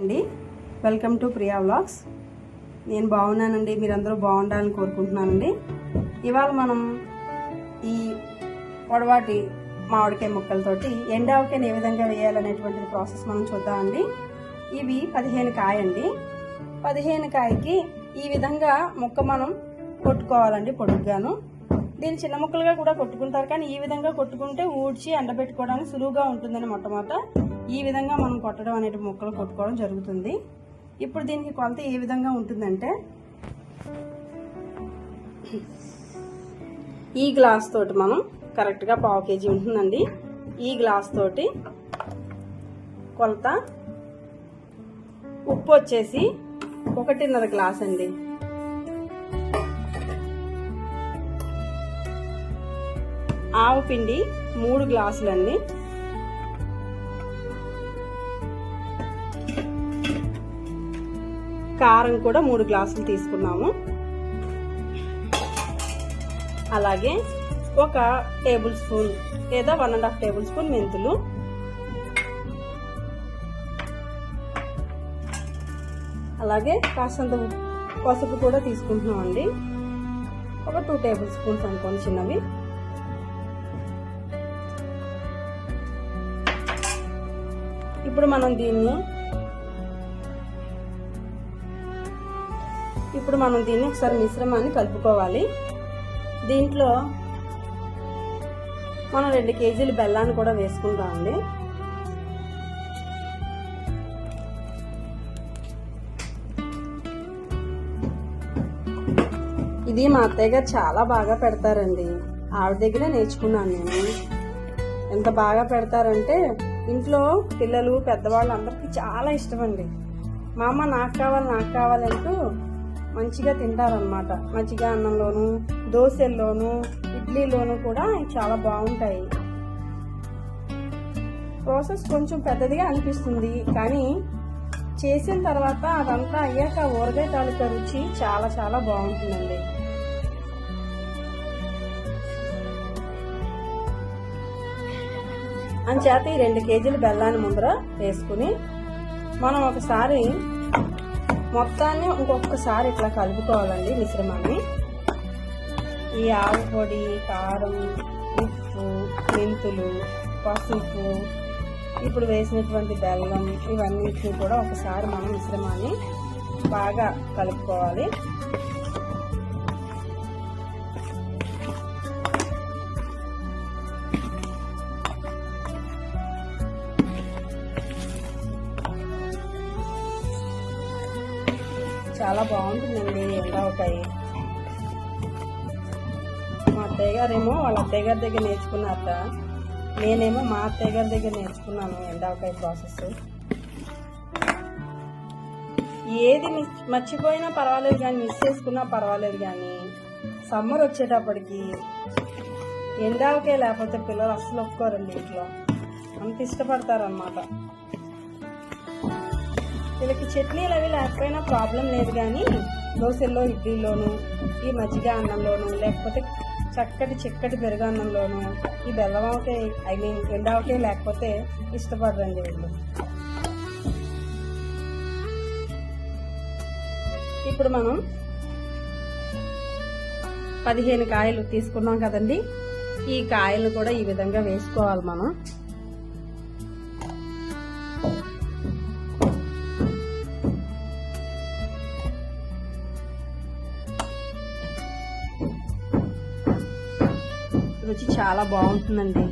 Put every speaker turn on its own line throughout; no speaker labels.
అండి. Welcome to Priya vlogs. నేను బాగున్నానండి, మీరందరూ బాగుండాలని కోరుకుంటున్నానండి. ఇవాళ మనం ఈ పొడవాటి మామిడికాయ ముక్కలతోటి ఎండావకాయని ఏ విధంగా వేయాలనేటువంటి ప్రాసెస్ మనం చూద్దామండి. ఇవి 15 కాయండి. 15 కాయకి ఈ విధంగా ముక్క మనం కొట్టుకోవాలండి పొడుగ్గాను. దీన్ని చిన్న ముక్కలుగా కూడా కొట్టుకుంటారు, కానీ ఈ విధంగా కొట్టుకుంటే ఊడ్చి ఎండబెట్టుకోవడానికి సులువుగా ఉంటుందని మొట్టమొదట ఈ విధంగా మనం కొట్టడం అనేది ముక్కలు కొట్టుకోవడం జరుగుతుంది. ఇప్పుడు దీనికి కొలత ఏ విధంగా ఉంటుందంటే, ఈ గ్లాస్ తోటి మనం కరెక్ట్గా 1/2 kg ఉంటుందండి. ఈ గ్లాస్ తోటి కొలత. ఉప్పు వచ్చేసి 1.5 గ్లాస్ అండి. ఆవు పిండి 3 గ్లాసులండి. కారం కూడా 3 గ్లాసులు తీసుకున్నాము. అలాగే 1 టేబుల్ స్పూన్ లేదా 1.5 టేబుల్ స్పూన్ మెంతులు, అలాగే కాస్తంత పసుపు కూడా తీసుకుంటున్నామండి. ఒక 2 టేబుల్ స్పూన్స్ అనుకోండి చిన్నవి. ఇప్పుడు మనం దీన్ని ఒకసారి మిశ్రమాన్ని కలుపుకోవాలి. దీంట్లో మనం 2 కేజీలు బెల్లాన్ని కూడా వేసుకుంటామండి. ఇది మా అత్తయ్య గారు చాలా బాగా పెడతారండి. ఆవిడ దగ్గరే నేర్చుకున్నాను నేను. ఎంత బాగా పెడతారంటే ఇంట్లో పిల్లలు పెద్దవాళ్ళు అందరికీ చాలా ఇష్టం అండి. మా అమ్మ నాకు కావాలంటూ మంచిగా తింటారనమాట. మజ్జిగ అన్నంలోను, దోశల్లోను, ఇడ్లీలోను కూడా చాలా బాగుంటాయి. ప్రాసెస్ కొంచెం పెద్దదిగా అనిపిస్తుంది, కానీ చేసిన తర్వాత అదంతా అయ్యాక ఊరగాయ తాలూకా రుచి చాలా చాలా బాగుంటుందండి. అంచేత ఈ 2 కేజీలు బెల్లాన్ని ముందర వేసుకుని మనం ఒకసారి మొత్తాన్ని ఇంకొకసారి ఇట్లా కలుపుకోవాలండి మిశ్రమాన్ని. ఈ ఆవు పొడి, కారం, ఉప్పు, మెంతులు, పసుపు, ఇప్పుడు వేసినటువంటి బెల్లం, ఇవన్నిటిని కూడా ఒకసారి మనం మిశ్రమాన్ని బాగా కలుపుకోవాలి. చాలా బాగుంటుందండి ఎండావకాయ. మా అత్తయ్య గారేమో వాళ్ళ అత్తయ్య గారి దగ్గర నేర్చుకున్నారట, నేనేమో మా అత్తయ్య గారి దగ్గర నేర్చుకున్నాను ఎండావకాయ ప్రాసెస్. ఏది మర్చిపోయినా పర్వాలేదు కానీ, మిస్ చేసుకున్నా పర్వాలేదు కానీ, సమ్మర్ వచ్చేటప్పటికి ఎండావకాయ లేకపోతే పిల్లలు అస్సలు ఒప్పుకోరండి. ఇంట్లో అంత ఇష్టపడతారన్నమాట. వీళ్ళకి చట్నీలు అవి లేకపోయినా ప్రాబ్లం లేదు, కానీ దోశల్లో, ఇడ్లీలోను, ఈ మజ్జిగ అన్నంలోను, లేకపోతే చిక్కటి పెరుగు అన్నంలోను ఈ బెల్లవావకాయ ఎండావకాయ లేకపోతే ఇష్టపడరండి వీళ్ళు. ఇప్పుడు మనం 15 కాయలు తీసుకున్నాం కదండి. ఈ కాయలు కూడా ఈ విధంగా వేసుకోవాలి మనం. రుచి చాలా బాగుంటుందండి.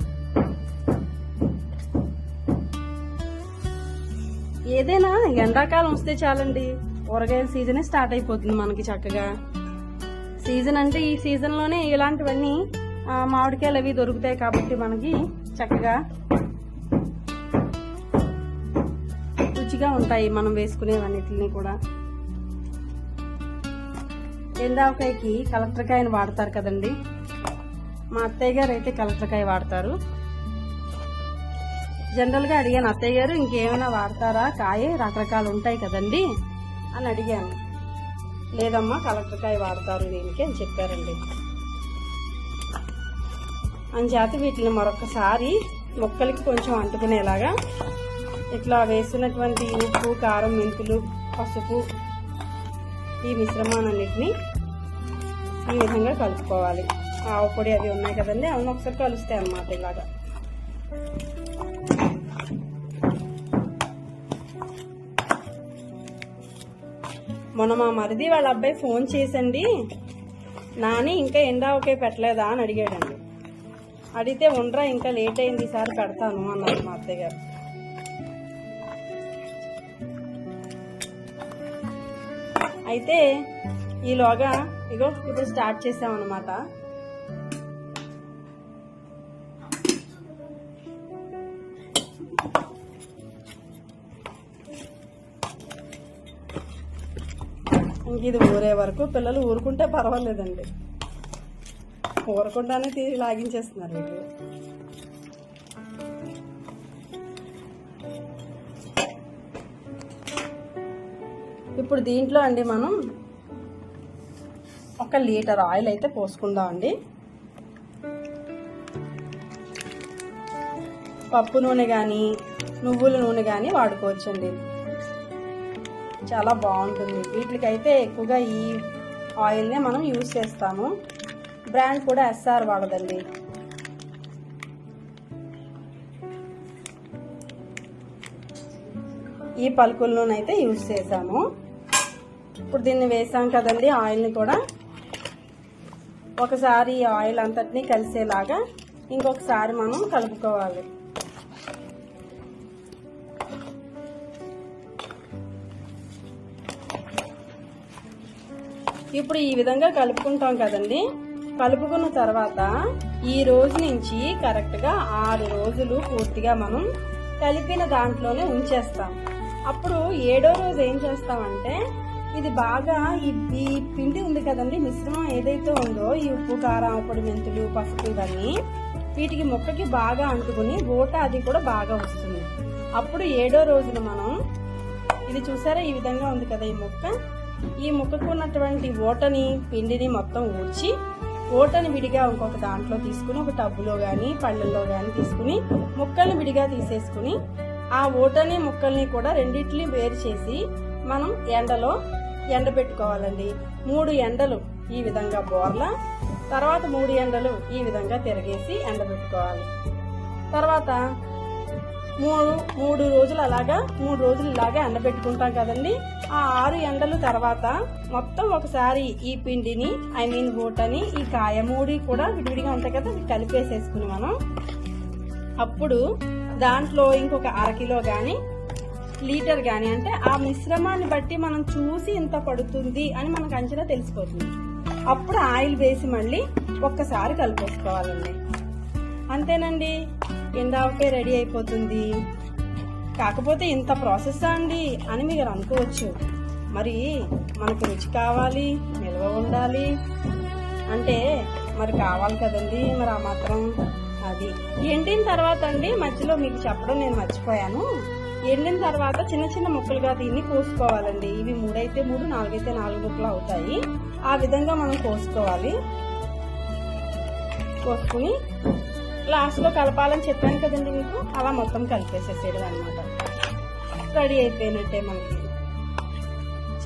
ఏదైనా ఎండాకాలం వస్తే చాలండి, ఊరగాయల సీజనే స్టార్ట్ అయిపోతుంది మనకి చక్కగా. సీజన్ అంటే ఈ సీజన్లోనే ఇలాంటివన్నీ మామిడికాయలు అవి దొరుకుతాయి కాబట్టి మనకి చక్కగా రుచిగా ఉంటాయి మనం వేసుకునేవన్నిటిని కూడా. ఎండావకాయకి కలెక్టర్కాయని వాడతారు కదండి. మా అత్తయ్య గారు అయితే కలెక్టర్కాయ వాడతారు. జనరల్గా అడిగాను, అత్తయ్య గారు ఇంకేమైనా వాడతారా, కాయ రకరకాలు ఉంటాయి కదండి అని అడిగాను. లేదమ్మా కలెక్టర్కాయ వాడతారు దీనికి అని చెప్పారండి. అంచేత వీటిని మరొకసారి ముక్కలకి కొంచెం అంటుకునేలాగా ఇట్లా వేసినటువంటి ఉప్పు, కారం, మెంతులు, పసుపు ఈ మిశ్రమాన్నిటిని ఈ విధంగా కలుపుకోవాలి. ఆవు పొడి అవి ఉన్నాయి కదండి, అవన్నీ ఒకసారి కలుస్తాయి అన్నమాట ఇలాగా. మొన్న మా మరిది వాళ్ళ అబ్బాయి ఫోన్ చేసండి, నాని ఇంకా ఎండావకే పెట్టలేదా అని అడిగాడండి. అడిగితే ఉండరా ఇంకా లేట్ అయింది, ఈసారి పెడతాను అన్నారు మా అత్తయ్య గారు. అయితే ఈలోగా ఇగో ఇప్పుడు స్టార్ట్ చేసామన్నమాట. ఇంక ఇది ఊరే వరకు పిల్లలు ఊరుకుంటే పర్వాలేదండి, ఊరకుండానే తీసి లాగించేస్తున్నారు వీళ్ళు. ఇప్పుడు దీంట్లో అండి మనం 1 లీటర్ ఆయిల్ అయితే పోసుకుందాం అండి. పప్పు నూనె కానీ నువ్వుల నూనె కానీ వాడుకోవచ్చండి, చాలా బాగుంటుంది. వీటికైతే ఎక్కువగా ఈ ఆయిల్నే మనం యూజ్ చేస్తాము. బ్రాండ్ కూడా ఎస్ఆర్ వాడదండి. ఈ పలుకుల నూనె అయితే యూజ్ చేసాము. ఇప్పుడు దీన్ని వేసాం కదండి, ఆయిల్ని కూడా ఒకసారి ఈ ఆయిల్ అంతటినీ కలిసేలాగా ఇంకొకసారి మనం కలుపుకోవాలి. ఇప్పుడు ఈ విధంగా కలుపుకుంటాం కదండి. కలుపుకున్న తర్వాత ఈ రోజు నుంచి కరెక్ట్గా 6 రోజులు పూర్తిగా మనం కలిపిన దాంట్లోనే ఉంచేస్తాం. అప్పుడు 7వ రోజు ఏం చేస్తామంటే ఇది బాగా ఈ పిండి ఉంది కదండి, మిశ్రమం ఏదైతే ఉందో ఈ ఉప్పు, కారం, పొడి, మెంతులు, పసుపు ఇవన్నీ వీటికి ముక్కకి బాగా అంటుకుని ఊట అది కూడా బాగా వస్తుంది. అప్పుడు 7వ రోజున మనం ఇది చూసారా ఈ విధంగా ఉంది కదా ఈ ముక్కకు ఉన్నటువంటి ఓటని పిండిని మొత్తం ఊడ్చి ఓటని విడిగా ఇంకొక దాంట్లో తీసుకుని ఒక టబ్బులో కానీ పళ్ళల్లో కానీ తీసుకుని ముక్కల్ని విడిగా తీసేసుకుని ఆ ఓటని ముక్కల్ని కూడా రెండిట్ని వేరు చేసి మనం ఎండలో ఎండబెట్టుకోవాలండి. 3 ఎండలు ఈ విధంగా బోర్ల, తర్వాత 3 ఎండలు ఈ విధంగా తిరగేసి ఎండబెట్టుకోవాలి. తర్వాత 3 రోజులు అలాగా 3 రోజులు ఇలాగా ఎండబెట్టుకుంటాం కదండి. ఆ 6 ఎండలు తర్వాత మొత్తం ఒకసారి ఈ పిండిని ఓటని ఈ కాయ 3 కూడా విడివిడిగా ఉంటాయి కదా, కలిపేసేసుకుని మనం అప్పుడు దాంట్లో ఇంకొక 1/2 కిలో కానీ లీటర్ కానీ అంటే ఆ మిశ్రమాన్ని బట్టి మనం చూసి ఇంత పడుతుంది అని మనకు అంచనా తెలిసిపోతుంది. అప్పుడు ఆయిల్ వేసి మళ్ళీ ఒక్కసారి కలిపేసుకోవాలండి. అంతేనండి, ఎండావకే రెడీ అయిపోతుంది. కాకపోతే ఇంత ప్రాసెస్ అండి అని మీరు అనుకోవచ్చు. మరి మనకు రుచి కావాలి, నిల్వ ఉండాలి అంటే మరి కావాలి కదండి, మరి ఆ మాత్రం అది. ఎండిన తర్వాత అండి మధ్యలో మీకు చెప్పడం నేను మర్చిపోయాను, ఎండిన తర్వాత చిన్న చిన్న ముక్కలుగా దీన్ని కోసుకోవాలండి. ఇవి 3 అయితే 3, 4 అయితే 4 ముక్కలు అవుతాయి. ఆ విధంగా మనం కోసుకోవాలి. కోసుకుని లాస్ట్లో కలపాలని చెప్పాను కదండి మీకు, అలా మొత్తం కలిపేసేసేది అనమాట. రెడీ అయిపోయినట్టే మనకి.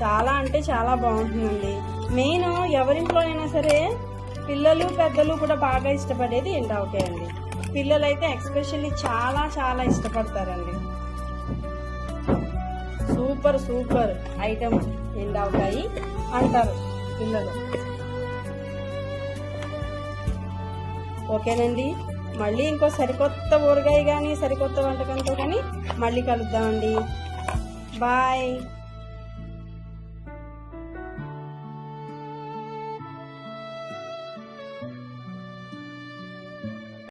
చాలా అంటే చాలా బాగుంటుందండి. మెయిన్ ఎవరింట్లో అయినా సరే పిల్లలు పెద్దలు కూడా బాగా ఇష్టపడేది ఎండావకాయ అండి. పిల్లలైతే ఎక్స్పెషల్లీ చాలా చాలా ఇష్టపడతారండి. సూపర్ సూపర్ ఐటమ్ ఎండావకాయ అంటారు పిల్లలు. ఓకేనండి, మళ్ళీ ఇంకో సరికొత్త ఊరగాయ కానీ సరికొత్త వంటకంతో కానీ మళ్ళీ కలుద్దామండి. బాయ్.